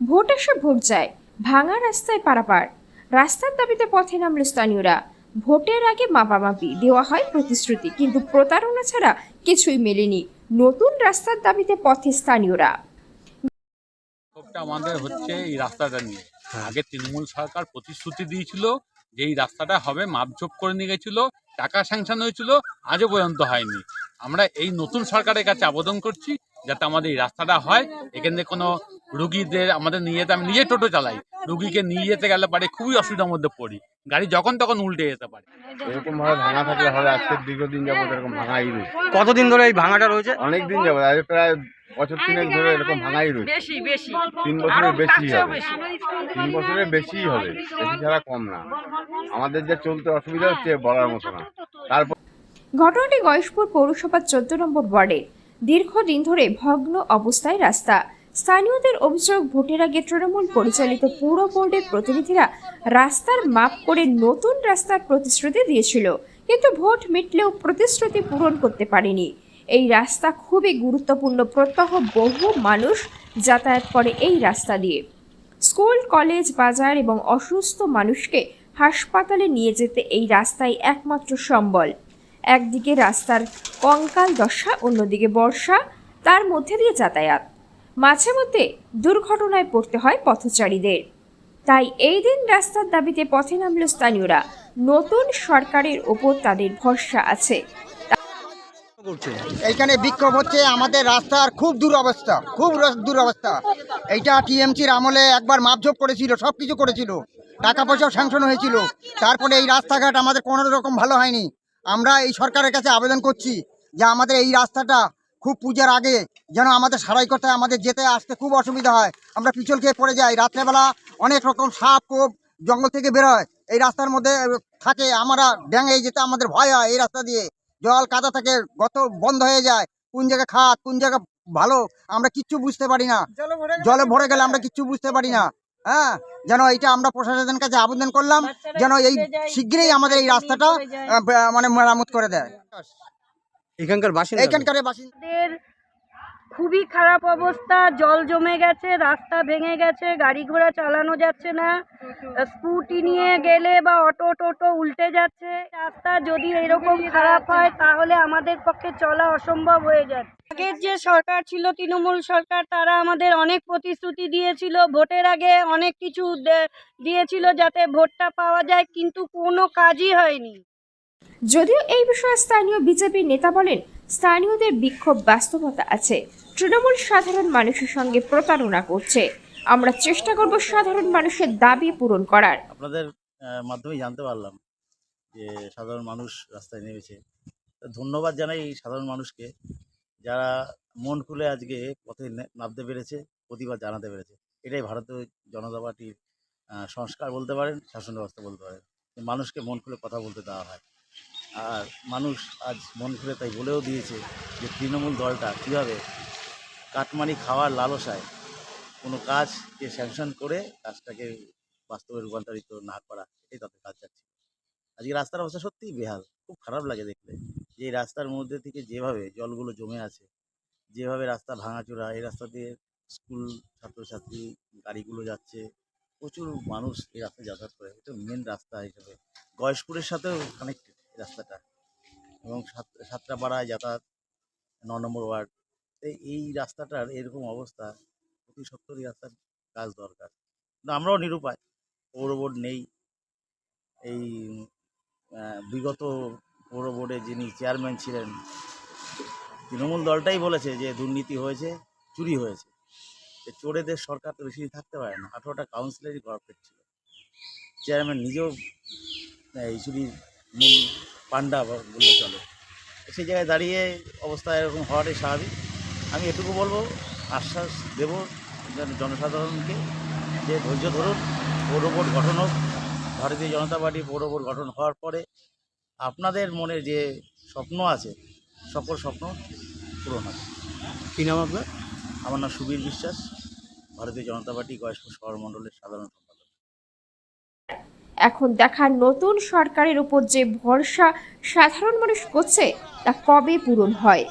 Vote আসে vote যায়, ভাঙা রাস্তায় পারাপার। রাস্তার দাবিতে পথে নামল স্থানীয়রা। ভোটের আগে মাপামাপি দেওয়া হয় প্রতিশ্রুতি, কিন্তু প্রতারণা ছাড়া কিছুই মেলেনি। নতুন রাস্তার দাবিতে পথে স্থানীয়রা। আমাদের হচ্ছে এই রাস্তাটা নিয়ে আগে তৃণমূল সরকার প্রতিশ্রুতি দিয়েছিল যে এই রাস্তাটা হবে, মাপঝোপ করে নিয়ে গেছিল, টাকা স্যাংশন হয়েছিল, আজও পর্যন্ত হয়নি। আমরা এই নতুন সরকারের কাছে আবেদন করছি যাতে আমাদের এই রাস্তাটা হয়। এখানে কোনো রুগীদের আমাদের নিয়ে যেতে, আমি নিজে টোটো চালাই, রুগীকে নিয়ে যেতে গেলে পারে খুবই অসুবিধার মধ্যে পড়ি, গাড়ি যখন তখন উল্টে যেতে পারে। এরকম ভাবে ভাঙা থাকলে হবে? আজকে দীর্ঘদিন যাবত এরকম ভাঙাই রয়েছে। কতদিন ধরে এই ভাঙাটা রয়েছে? অনেক দিন যাবত, আজ প্রায় বছর 3 ধরে এরকম ভাঙাই রয়েছে। 3 বছরের বেশি হবে, 3 বছরের বেশিই হবে, বেশি ছাড়া কম না। আমাদের যে চলতে অসুবিধা হচ্ছে বলার মতো না। তারপর ঘটনাটি গয়েশপুর পৌরসভার 14 নম্বর ওয়ার্ডের। দীর্ঘদিন ধরে ভগ্ন অবস্থায় রাস্তা। স্থানীয়দের অভিযোগ, ভোটের আগে তৃণমূল পরিচালিত পৌর বোর্ডের প্রতিনিধিরা রাস্তার মাপ করে নতুন রাস্তার প্রতিশ্রুতি দিয়েছিল, কিন্তু ভোট মিটলেও প্রতিশ্রুতি পূরণ করতে পারেনি। এই রাস্তা খুবই গুরুত্বপূর্ণ, প্রত্যহ বহু মানুষ যাতায়াত করে এই রাস্তা দিয়ে। স্কুল, কলেজ, বাজার এবং অসুস্থ মানুষকে হাসপাতালে নিয়ে যেতে এই রাস্তাই একমাত্র সম্বল। একদিকে রাস্তার কঙ্কাল দশা, অন্যদিকে বর্ষা, তার মধ্যে দিয়ে যাতায়াত। মাঝে মধ্যে দুর্ঘটনায় পড়তে হয় পথচারীদের। তাই এই দিন রাস্তার দাবিতে পথে নামল স্থানীয়রা। নতুন সরকারের ওপর তাদের ভরসা আছে। এইখানে বিক্ষোভ হচ্ছে, আমাদের রাস্তার খুব দুরবস্থা, খুব দুরবস্থা। এইটা টিএমসির আমলে একবার মাপঝোপ করেছিল, সব কিছু করেছিল, টাকা পয়সাও স্যাংশন হয়েছিল। তারপরে এই রাস্তাঘাট আমাদের কোনো রকম ভালো হয়নি। আমরা এই সরকারের কাছে আবেদন করছি যে আমাদের এই রাস্তাটা খুব পূজার আগে যেন আমাদের সারাই করতে হয়। আমাদের যেতে আসতে খুব অসুবিধা হয়, আমরা পিছল খেয়ে পড়ে যাই। রাত্রেবেলা অনেক রকম সাপ কোপ জঙ্গল থেকে বেরোয়, এই রাস্তার মধ্যে থাকে। আমরা ড্যাঙে যেতে আমাদের ভয় হয়। এই রাস্তা দিয়ে জল কাদা থাকে, গত বন্ধ হয়ে যায়, কোন জায়গায় খাত কোন জায়গা ভালো আমরা কিচ্ছু বুঝতে পারি না। জলে ভরে গেলে আমরা কিচ্ছু বুঝতে পারি না। হ্যাঁ, যেন এইটা আমরা প্রশাসনের কাছে আবেদন করলাম যেন এই শীঘ্রই আমাদের এই রাস্তাটা মানে মেরামত করে দেয়। এখানকার বাসিন্দাদের খুবই খারাপ অবস্থা, জল জমে গেছে, রাস্তা ভেঙে গেছে, গাড়ি ঘোড়া চালানো যাচ্ছে না, স্কুটি নিয়ে গেলে বা অটো টোটো উল্টে যাচ্ছে। রাস্তা যদি এরকম খারাপ হয় তাহলে আমাদের পক্ষে চলা অসম্ভব হয়ে যাচ্ছে। আগের যে সরকার ছিল তৃণমূল সরকার, তারা আমাদের অনেক প্রতিশ্রুতি দিয়েছিল, ভোটের আগে অনেক কিছু দিয়েছিল যাতে ভোটটা পাওয়া যায়, কিন্তু কোনো কাজই হয়নি। যদিও এই বিষয়ে স্থানীয় বিজেপি নেতা বলেন, স্থানীয়দের বিক্ষোভ বাস্তবতা আছে, তৃণমূল সাধারণ মানুষের সঙ্গে প্রতারণা করছে। আমরা চেষ্টা করব সাধারণ মানুষের দাবি পূরণ করার। আপনাদের মাধ্যমে জানতে পারলাম যে সাধারণ মানুষ রাস্তায় নেমেছে। ধন্যবাদ জানাই এই সাধারণ মানুষকে, যারা মন খুলে আজকে পথে নামতে পেরেছে, প্রতিবাদ জানাতে পেরেছে। এটাই ভারতীয় জনতা পার্টির সংস্কার বলতে পারেন, শাসন ব্যবস্থা বলতে পারেন, মানুষকে মন খুলে কথা বলতে দেওয়া হয়। আর মানুষ আজ মন খুলে তাই বলেও দিয়েছে যে তৃণমূল দলটা কীভাবে কাটমানি খাওয়ার লালসায় কোনো কাজকে স্যাংশন করে কাজটাকে বাস্তবে রূপান্তরিত না করা, এটাই তাদের কাজ যাচ্ছে। আজকে রাস্তার অবস্থা সত্যিই বেহাল, খুব খারাপ লাগে দেখলে যে এই রাস্তার মধ্যে থেকে যেভাবে জলগুলো জমে আছে, যেভাবে রাস্তা ভাঙাচোরা, এই রাস্তা দিয়ে স্কুল ছাত্রছাত্রী গাড়িগুলো যাচ্ছে, প্রচুর মানুষ এই রাস্তায় যাতায়াত করে। এটা মেন রাস্তা হিসেবে গয়েশপুরের সাথেও কানেক্টেড রাস্তাটা, এবং সাতরাপাড়ায় যাতায়াত 9 নম্বর ওয়ার্ড। এই রাস্তাটার এরকম অবস্থা, অতি সত্তরই রাস্তার কাজ দরকার, কিন্তু আমরাও নিরুপায়, পৌর বোর্ড নেই। এই বিগত পৌর বোর্ডে যিনি চেয়ারম্যান ছিলেন, তৃণমূল দলটাই বলেছে যে দুর্নীতি হয়েছে, চুরি হয়েছে। চোরেদের সরকার তো বেশি থাকতে পারে না। 18টা কাউন্সিলরই করাপ্টেড ছিল, চেয়ারম্যান নিজেও এই চুরির মূল পান্ডা বললে চলে। সেই জায়গায় দাঁড়িয়ে অবস্থা এরকম হওয়াটাই স্বাভাবিক। আমি এটুকু বলবো, আশ্বাস দেব জনসাধারণকে যে ধৈর্য ধরুন, পৌর বোর্ড গঠন হোক, ভারতীয় জনতা পার্টি পৌর বোর্ড গঠন হওয়ার পরে আপনাদের মনে যে স্বপ্ন আছে, সকল স্বপ্ন পূরণ হবে। কী নাম আপনার? আমার নাম সুবীর বিশ্বাস, ভারতীয় জনতা পার্টি গয়েশপুর শহর মণ্ডলের সাধারণ সম্পাদক। এখন দেখার নতুন সরকারের উপর যে ভরসা সাধারণ মানুষ করছে তা কবে পূরণ হয়।